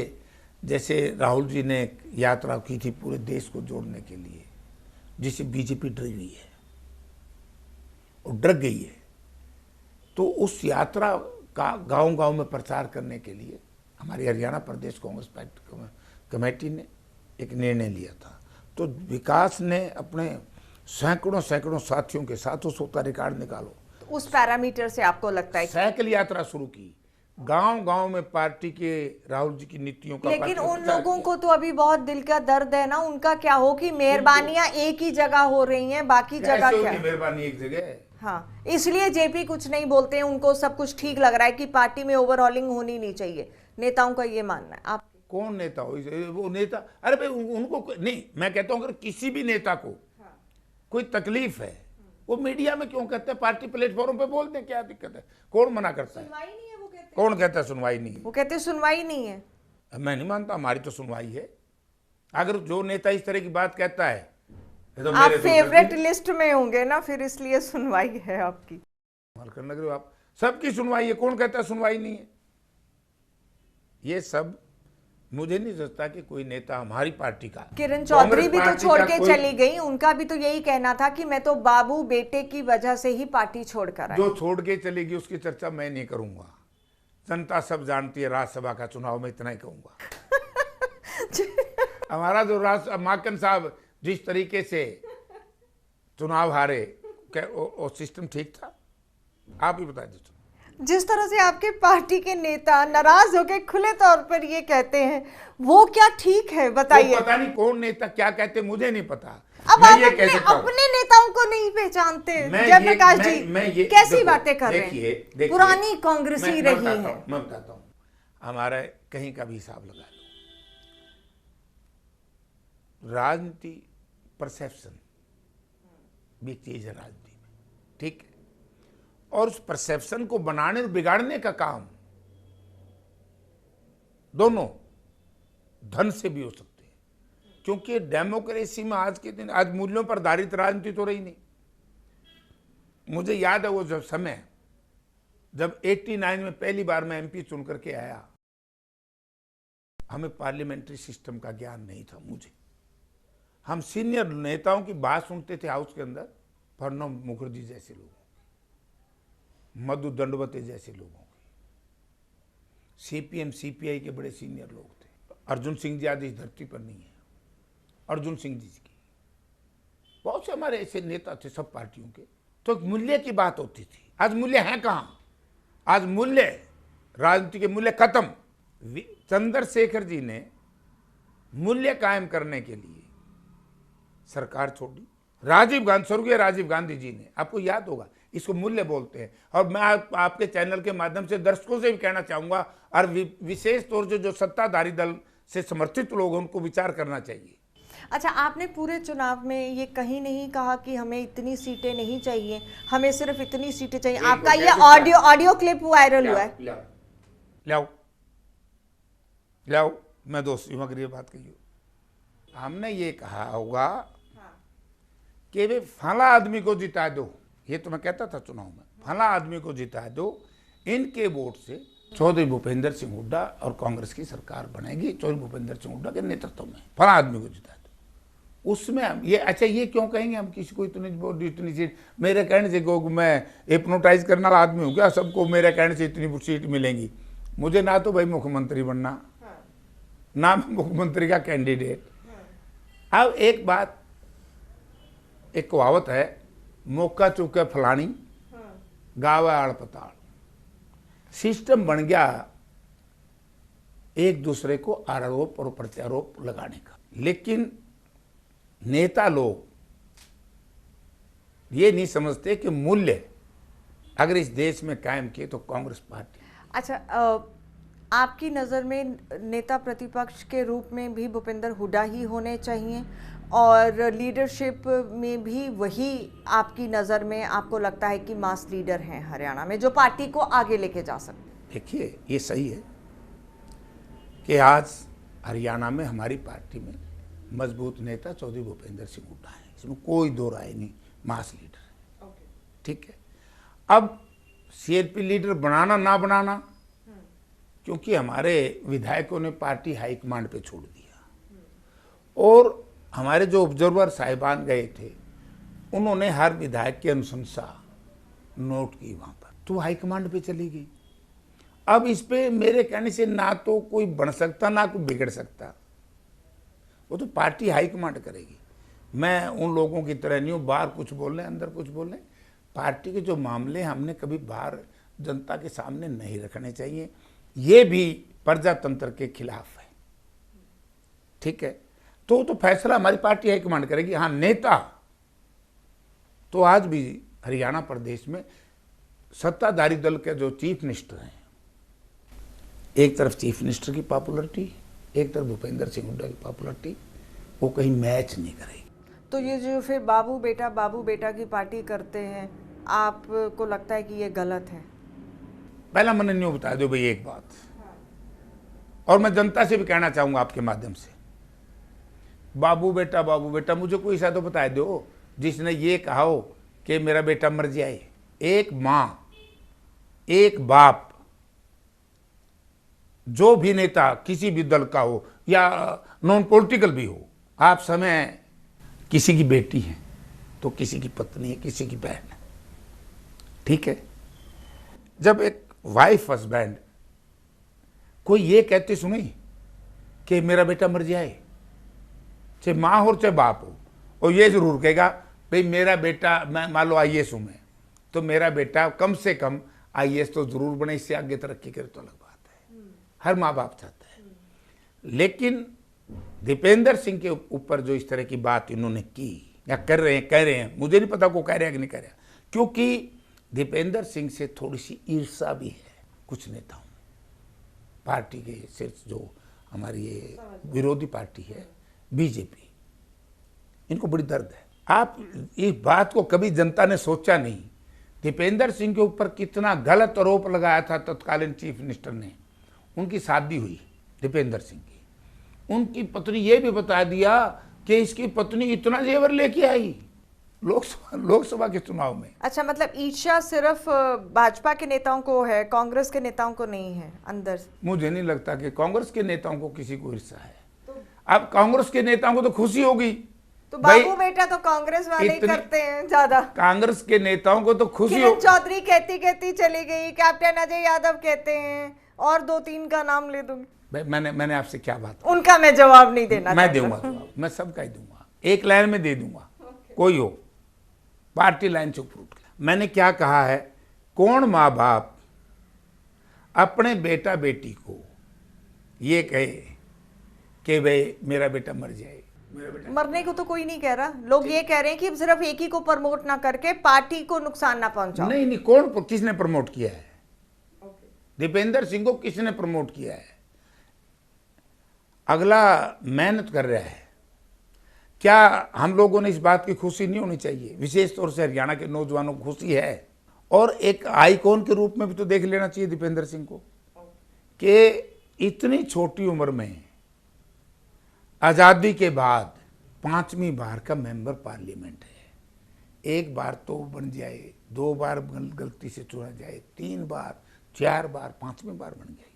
Speaker 2: जैसे राहुल जी ने यात्रा की थी पूरे देश को जोड़ने के लिए, जिसे बीजेपी डरी हुई है और डर गई है, तो उस यात्रा का गांव-गांव में प्रचार करने के लिए हमारी हरियाणा प्रदेश कांग्रेस पार्टी कमेटी ने एक निर्णय लिया था। तो विकास ने अपने सैकड़ों साथियों के साथ उसका रिकॉर्ड निकालो,
Speaker 1: उस पैरामीटर से आपको लगता है
Speaker 2: साइकिल यात्रा शुरू की, गांव-गांव में पार्टी के राहुल जी की नीतियों का,
Speaker 1: लेकिन उन लोगों को तो अभी बहुत दिल का दर्द है ना, उनका क्या हो कि मेहरबानियां एक ही जगह हो रही हैं, बाकी जगह क्या?
Speaker 2: मेहरबानी एक जगह है।
Speaker 1: हाँ, इसलिए जेपी कुछ नहीं बोलते हैं, उनको सब कुछ ठीक लग रहा है कि पार्टी में ओवरऑलिंग होनी नहीं चाहिए, नेताओं का ये मानना है। आप
Speaker 2: कौन नेता हो? वो नेता, अरे भाई उनको नहीं, मैं कहता हूं अगर किसी भी नेता को कोई तकलीफ है, वो मीडिया में क्यों कहते हैं, पार्टी प्लेटफॉर्म पे बोल दें, क्या दिक्कत है? कौन मना करता है?
Speaker 1: सुनवाई नहीं है वो कहते हैं।
Speaker 2: कौन कहता है सुनवाई नहीं है?
Speaker 1: वो कहते हैं सुनवाई नहीं है।
Speaker 2: मैं नहीं मानता, हमारी तो सुनवाई है। अगर जो नेता इस तरह की बात कहता है तो
Speaker 1: आप
Speaker 2: मेरे तो
Speaker 1: फेवरेट लिस्ट में होंगे ना, फिर इसलिए सुनवाई है आपकी।
Speaker 2: करने लग रहे हो आप, सबकी सुनवाई है, कौन कहता है सुनवाई नहीं है? ये सब मुझे नहीं सोचता कि कोई नेता हमारी पार्टी का,
Speaker 1: किरण चौधरी भी तो
Speaker 2: कांग्रेस
Speaker 1: छोड़
Speaker 2: पार्टी
Speaker 1: के
Speaker 2: का कोई-
Speaker 1: चली गई, उनका भी तो यही कहना था कि मैं तो बाबू बेटे की वजह से ही पार्टी छोड़कर आई।
Speaker 2: जो छोड़ के चलेगी उसकी चर्चा मैं नहीं करूंगा, जनता सब जानती है। राज्यसभा का चुनाव में इतना ही कहूंगा। हमारा जो माकन साहब जिस तरीके से चुनाव हारे, क्या वो सिस्टम ठीक था? आप ही बता दीजिए।
Speaker 1: जिस तरह से आपके पार्टी के नेता नाराज होकर खुले तौर पर ये कहते हैं, वो क्या ठीक है बताइए?
Speaker 2: पता नहीं कौन नेता क्या कहते, मुझे नहीं पता।
Speaker 1: अब
Speaker 2: मैं
Speaker 1: आप
Speaker 2: ये कह सकता हूं,
Speaker 1: अपने नेताओं को नहीं पहचानते?
Speaker 2: मैं
Speaker 1: जयप्रकाश
Speaker 2: ये-
Speaker 1: जी
Speaker 2: मैं ये-
Speaker 1: कैसी
Speaker 2: देखो,
Speaker 1: बातें कर रहे
Speaker 2: देखिए,
Speaker 1: हैं?
Speaker 2: देखिए,
Speaker 1: पुरानी कांग्रेसी
Speaker 2: मैं
Speaker 1: रही
Speaker 2: बताता
Speaker 1: है।
Speaker 2: हूं, मैं बताता हूँ, हमारा कहीं का भी हिसाब लगा लो, राजनीति परसेप्शन भी चीज है राजनीति में, ठीक है? और उस परसेप्शन को बनाने और बिगाड़ने का काम दोनों धन से भी हो सकते हैं, क्योंकि डेमोक्रेसी में आज के दिन, आज मूल्यों पर आधारित राजनीति तो रही नहीं। मुझे याद है वो जब समय, जब 89 में पहली बार मैं एमपी चुन करके आया, हमें पार्लियामेंट्री सिस्टम का ज्ञान नहीं था। हम सीनियर नेताओं की बात सुनते थे हाउस के अंदर, प्रणब मुखर्जी जैसे लोगों की, मधु दंडवते जैसे लोगों की, सीपीएम सीपीआई के बड़े सीनियर लोग थे। अर्जुन सिंह जी आज इस धरती पर नहीं है, अर्जुन सिंह जी की, बहुत से हमारे ऐसे नेता थे सब पार्टियों के। तो मूल्य की बात होती थी। आज मूल्य है कहाँ? आज मूल्य, राजनीति के मूल्य खत्म। चंद्रशेखर जी ने मूल्य कायम करने के लिए सरकार छोड़ी। राजीव गांधी, स्वर्गीय राजीव गांधी जी ने, आपको याद होगा, इसको मूल्य बोलते हैं। और मैं आपके चैनल के माध्यम से दर्शकों से भी कहना चाहूंगा, और विशेष तौर से जो सत्ताधारी दल से समर्थित लोग हैं, उनको विचार करना चाहिए।
Speaker 1: अच्छा, आपने पूरे चुनाव में ये कहीं नहीं कहा कि हमें इतनी सीटें नहीं चाहिए, हमें सिर्फ इतनी सीटें चाहिए। आपका ये ऑडियो क्लिप वायरल हुआ है।
Speaker 2: लाओ, मैं दोस्ती मगर बात कही, हमने ये कहा होगा कि वे फला आदमी को जिता दो, ये तो मैं कहता था चुनाव में, फला आदमी को जिता दो, इनके वोट से चौधरी भूपेंद्र सिंह हुड्डा और कांग्रेस की सरकार बनेगी चौधरी भूपेंद्र सिंह हुड्डा के नेतृत्व में, फला आदमी को जिता दो। उसमें हम ये अच्छा ये क्यों कहेंगे हम किसी को इतनी सीट, मेरे कहने से को मैं हिप्नोटाइज करने वाला आदमी हूँ क्या, सबको मेरे कहने से इतनी सीट मिलेंगी। मुझे ना तो भाई मुख्यमंत्री बनना, ना मुख्यमंत्री का कैंडिडेट। अब एक बात, एक कहावत है, मौका चुके फलानी गावा आड़ पताड़। सिस्टम बन गया एक दूसरे को आरोप और प्रत्यारोप लगाने का, लेकिन नेता लोग ये नहीं समझते कि मूल्य अगर इस देश में कायम किए तो कांग्रेस पार्टी।
Speaker 1: अच्छा, आपकी नज़र में नेता प्रतिपक्ष के रूप में भी भूपेंद्र हुड्डा ही होने चाहिए और लीडरशिप में भी वही आपकी नज़र में आपको लगता है कि मास लीडर हैं हरियाणा में जो पार्टी को आगे लेके जा सकते?
Speaker 2: देखिए ये सही है कि आज हरियाणा में हमारी पार्टी में मजबूत नेता चौधरी भूपेंद्र सिंह हुड्डा है, इसमें कोई दो राय नहीं, मास लीडर है। ठीक है, अब सीएलपी लीडर बनाना ना बनाना, क्योंकि हमारे विधायकों ने पार्टी हाईकमांड पे छोड़ दिया और हमारे जो ऑब्जर्वर साहिबान गए थे उन्होंने हर विधायक की अनुशंसा नोट की वहाँ पर, तो हाईकमांड पे चली गई। अब इस पे मेरे कहने से ना तो कोई बन सकता ना कोई बिगड़ सकता, वो तो पार्टी हाईकमांड करेगी। मैं उन लोगों की तरह नहीं हूँ बाहर कुछ बोलने अंदर कुछ बोलने। पार्टी के जो मामले हमने कभी बाहर जनता के सामने नहीं रखने चाहिए, ये भी प्रजातंत्र के खिलाफ है। ठीक है, तो फैसला हमारी पार्टी हाईकमांड करेगी। हाँ, नेता तो आज भी हरियाणा प्रदेश में सत्ताधारी दल के जो चीफ मिनिस्टर हैं, एक तरफ चीफ मिनिस्टर की पॉपुलरिटी, एक तरफ भूपेंद्र सिंह हुड्डा की पॉपुलरिटी, वो कहीं मैच नहीं करेगी।
Speaker 1: तो ये जो फिर बाबू बेटा की पार्टी करते हैं, आपको लगता है कि ये गलत है?
Speaker 2: पहला मैंने न्यू बता दो भाई एक बात, और मैं जनता से भी कहना चाहूंगा आपके माध्यम से, बाबू बेटा मुझे कोई ऐसा तो बता दो जिसने ये कहा हो कि मेरा बेटा मर जाए। एक माँ, एक बाप, जो भी नेता किसी भी दल का हो या नॉन पॉलिटिकल भी हो, आप समय किसी की बेटी है तो किसी की पत्नी है, किसी की बहन है। ठीक है, जब एक वाइफ हस्बैंड कोई ये कहते सुनी कि मेरा बेटा मर जाए, चाहे माँ हो चाहे बाप हो, और ये जरूर कहेगा भाई मेरा बेटा, मैं मान लो आईएएस हूं मैं, तो मेरा बेटा कम से कम आईएएस तो जरूर बने, इससे आगे तरक्की करे तो अलग बात है, हर माँ बाप चाहता है। लेकिन दीपेंद्र सिंह के ऊपर जो इस तरह की बात इन्होंने की या कर रहे हैं, कह रहे हैं, मुझे नहीं पता को कह रहे हैं कि नहीं कह रहे, क्योंकि दीपेंद्र सिंह से थोड़ी सी ईर्ष्या भी है कुछ नेताओं में, पार्टी के सिर्फ जो हमारी ये विरोधी पार्टी है बीजेपी, इनको बड़ी दर्द है। आप इस बात को कभी जनता ने सोचा नहीं, दीपेंद्र सिंह के ऊपर कितना गलत आरोप लगाया था तत्कालीन चीफ मिनिस्टर ने। उनकी शादी हुई दीपेंद्र सिंह की, उनकी पत्नी ये भी बता दिया कि इसकी पत्नी इतना जेवर लेके आई लोकसभा के चुनाव में।
Speaker 1: अच्छा, मतलब ईर्ष्या सिर्फ भाजपा के नेताओं को है, कांग्रेस के नेताओं को नहीं है अंदर?
Speaker 2: मुझे नहीं लगता कि कांग्रेस के नेताओं को किसी को ईर्ष्या है। अब कांग्रेस के नेताओं को तो खुशी होगी,
Speaker 1: तो बाबू बेटा तो कांग्रेस वाले ही करते हैं ज्यादा।
Speaker 2: कांग्रेस के नेताओं को तो खुशी
Speaker 1: किरण चौधरी कहती चली गई, कैप्टन अजय यादव कहते हैं, और 2-3 का नाम ले दूंगी।
Speaker 2: मैंने आपसे क्या बात,
Speaker 1: उनका मैं जवाब नहीं देना,
Speaker 2: मैं दूंगा जवाब, मैं सबका ही दूंगा, एक लाइन में दे दूंगा, कोई हो पार्टी लाइन से ऊपर उठ। मैंने क्या कहा है, कौन माँ बाप अपने बेटा बेटी को ये कहे कि भाई मेरा बेटा मर जाए?
Speaker 1: मरने को तो कोई नहीं कह रहा, लोग ये कह रहे हैं कि सिर्फ एक ही को प्रमोट ना करके पार्टी को नुकसान ना पहुंचाओ।
Speaker 2: नहीं, कौन, किसने प्रमोट किया है? दीपेंद्र सिंह को किसने प्रमोट किया है? अगला मेहनत कर रहा है, क्या हम लोगों ने इस बात की खुशी नहीं होनी चाहिए? विशेष तौर से हरियाणा के नौजवानों को खुशी है, और एक आइकॉन के रूप में भी तो देख लेना चाहिए दीपेंद्र सिंह को कि इतनी छोटी उम्र में आज़ादी के बाद 5वीं बार का मेंबर पार्लियामेंट है। एक बार तो बन जाए, 2 बार गलती से चुना जाए, 3 बार, 4 बार 5वें बार बन गया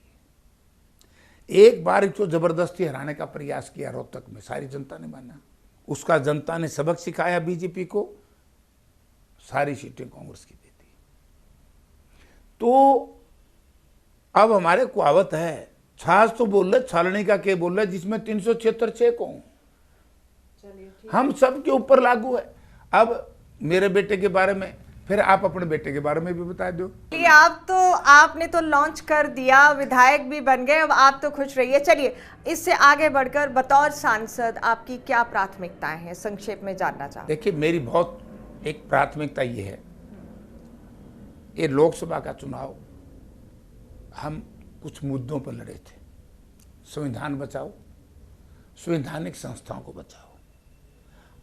Speaker 2: ये। एक बार इसको जबरदस्ती हराने का प्रयास किया रोहतक में, सारी जनता ने माना, उसका जनता ने सबक सिखाया बीजेपी को, सारी सीटें कांग्रेस की दी थी। तो अब हमारे कहावत है, छाछ तो बोल रहे छालने का के बोल रहे, जिसमें 376 चेक हो, हम सब के ऊपर लागू है। अब मेरे बेटे के बारे में, फिर आप अपने बेटे के बारे में भी बता दो।
Speaker 1: आपने तो लॉन्च कर दिया, विधायक भी बन गए, अब आप तो खुश रहिए। चलिए इससे आगे बढ़कर बतौर सांसद आपकी क्या प्राथमिकताएं हैं, संक्षेप में जानना चाहूँ।
Speaker 2: देखिए, मेरी बहुत एक प्राथमिकता ये है, ये लोकसभा का चुनाव हम कुछ मुद्दों पर लड़े थे। संविधान बचाओ, संवैधानिक संस्थाओं को बचाओ।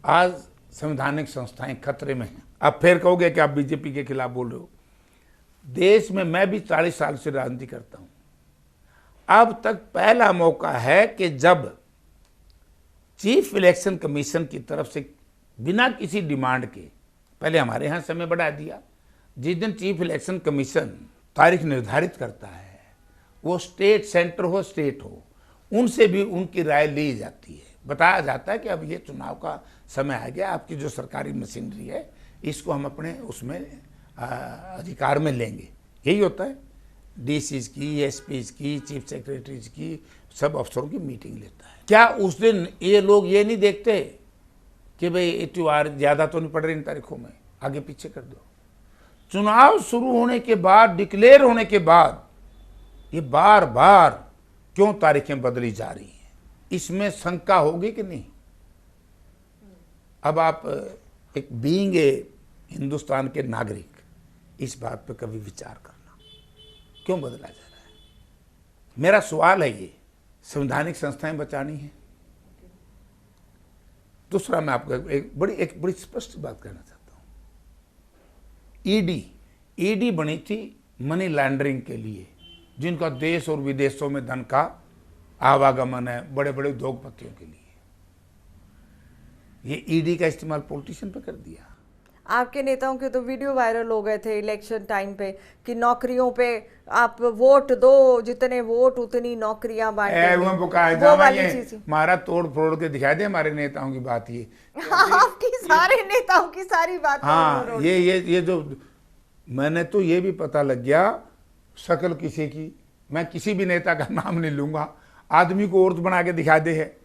Speaker 2: आज संवैधानिक संस्थाएं खतरे में हैं। अब फिर कहोगे कि आप बीजेपी के खिलाफ बोल रहे हो। देश में मैं भी 40 साल से राजनीति करता हूं, अब तक पहला मौका है कि जब चीफ इलेक्शन कमीशन की तरफ से बिना किसी डिमांड के, पहले हमारे यहां समय बढ़ा दिया, जिस दिन चीफ इलेक्शन कमीशन तारीख निर्धारित करता है, वो स्टेट सेंटर हो स्टेट हो, उनसे भी उनकी राय ली जाती है। बताया जाता है कि अब ये चुनाव का समय आ गया, आपकी जो सरकारी मशीनरी है इसको हम अपने उसमें अधिकार में लेंगे। यही होता है। डीसीज की, एसपीज की, चीफ सेक्रेटरीज की, सब अफसरों की मीटिंग लेता है। क्या उस दिन ये लोग ये नहीं देखते कि भाई त्योहार ज़्यादा तो नहीं पड़ रही इन तारीखों में, आगे पीछे कर दो। चुनाव शुरू होने के बाद, डिक्लेयर होने के बाद ये बार बार क्यों तारीखें बदली जा रही हैं, इसमें शंका होगी कि नहीं। अब आप एक बीइंग ए हिंदुस्तान के नागरिक, इस बात पे कभी विचार करना, क्यों बदला जा रहा है। मेरा सवाल है ये, संवैधानिक संस्थाएं बचानी है। दूसरा, मैं आपको एक बड़ी स्पष्ट बात कहना चाहता हूं। ईडी बनी थी मनी लॉन्ड्रिंग के लिए, जिनका देश और विदेशों में धन का आवागमन है, बड़े बड़े उद्योगपतियों के लिए। ये ईडी का इस्तेमाल पॉलिटिशियन पे कर दिया।
Speaker 1: आपके नेताओं के तो वीडियो वायरल हो गए थे इलेक्शन टाइम पे कि नौकरियों पे आप वोट दो, जितने वोट उतनी नौकरियां बांटेंगे।
Speaker 2: मारा तोड़ फोड़ के दिखा दे हमारे नेताओं की बात ये।
Speaker 1: आपकी सारे नेताओं की सारी बात।
Speaker 2: हाँ, ये जो मैंने तो ये भी पता लग गया शक्ल किसी की, मैं किसी भी नेता का नाम नहीं लूंगा, आदमी को औरत बना के दिखा दे है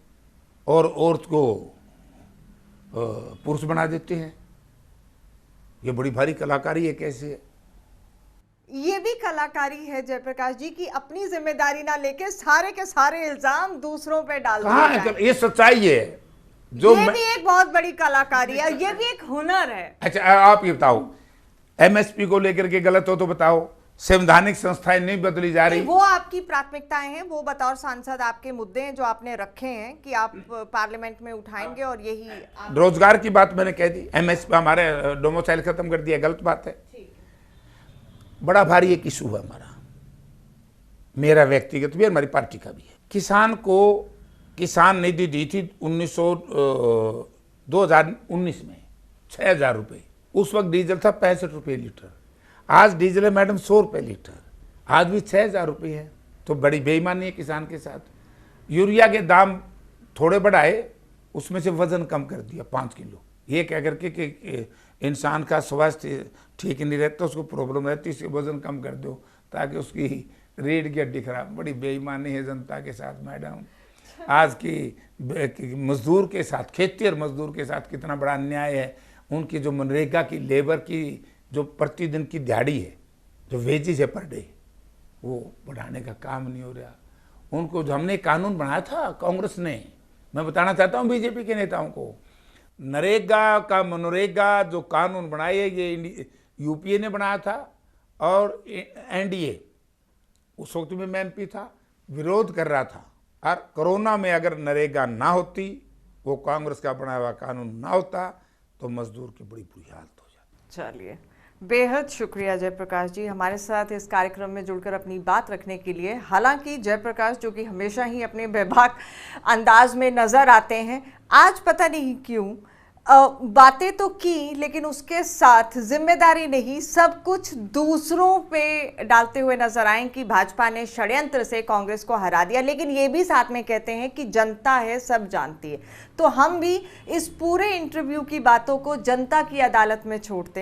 Speaker 2: और औरत को पुरुष बना देते हैं। ये बड़ी भारी कलाकारी है। कैसे है
Speaker 1: ये भी कलाकारी है जयप्रकाश जी की अपनी जिम्मेदारी ना लेके सारे के सारे इल्जाम दूसरों पे डाल दिए।
Speaker 2: ये सच्चाई है जो
Speaker 1: ये भी एक बहुत बड़ी कलाकारी है, ये भी एक हुनर है।
Speaker 2: अच्छा, आप ये बताओ, एमएसपी को लेकर के गलत हो तो बताओ, संवैधानिक संस्थाएं नहीं बदली जा रही,
Speaker 1: वो आपकी प्राथमिकताएं हैं, वो बतौर सांसद आपके मुद्दे हैं जो आपने रखे हैं कि आप पार्लियामेंट में उठाएंगे, और यही
Speaker 2: रोजगार की बात मैंने कह दी। एमएसपी हमारे डोमिसाइल खत्म कर दिया, गलत बात है। बड़ा भारी एक इशू है हमारा, मेरा व्यक्तिगत भी, हमारी पार्टी का भी है। किसान को किसान निधि दी थी 2019 में 6,000 रुपये। उस वक्त डीजल था 65 रुपये लीटर। आज डीजल है मैडम 100 रुपये लीटर, आज भी 6,000 रुपये है। तो बड़ी बेईमानी है किसान के साथ। यूरिया के दाम थोड़े बढ़ाए, उसमें से वजन कम कर दिया 5 किलो। ये कह करके कि इंसान का स्वास्थ्य ठीक नहीं रहता, उसको प्रॉब्लम रहती, इसके वजन कम कर दो ताकि उसकी रीढ़ की हड्डी खराब। बड़ी बेईमानी है जनता के साथ मैडम। आज की मजदूर के साथ, खेतिहर मजदूर के साथ कितना बड़ा अन्याय है। उनकी जो मनरेगा की लेबर की जो प्रतिदिन की दिहाड़ी है, जो वेजेज है पर डे, वो बढ़ाने का काम नहीं हो रहा। उनको जो हमने कानून बनाया था कांग्रेस ने, मैं बताना चाहता हूँ बीजेपी के नेताओं को, नरेगा का मनरेगा जो कानून बनाए ये यूपीए ने बनाया था और एनडीए, उस वक्त में मैं एमपी था, विरोध कर रहा था। और कोरोना में अगर नरेगा ना होती, वो कांग्रेस का बनाया हुआ कानून ना होता, तो मजदूर की बड़ी बुरी हालत हो जाती।
Speaker 1: चलिए, बेहद शुक्रिया जयप्रकाश जी हमारे साथ इस कार्यक्रम में जुड़कर अपनी बात रखने के लिए। हालांकि जयप्रकाश जो कि हमेशा ही अपने बेबाक अंदाज में नज़र आते हैं, आज पता नहीं क्यों बातें तो की, लेकिन उसके साथ जिम्मेदारी नहीं, सब कुछ दूसरों पे डालते हुए नजर आए कि भाजपा ने षड्यंत्र से कांग्रेस को हरा दिया। लेकिन ये भी साथ में कहते हैं कि जनता है, सब जानती है। तो हम भी इस पूरे इंटरव्यू की बातों को जनता की अदालत में छोड़ते हैं।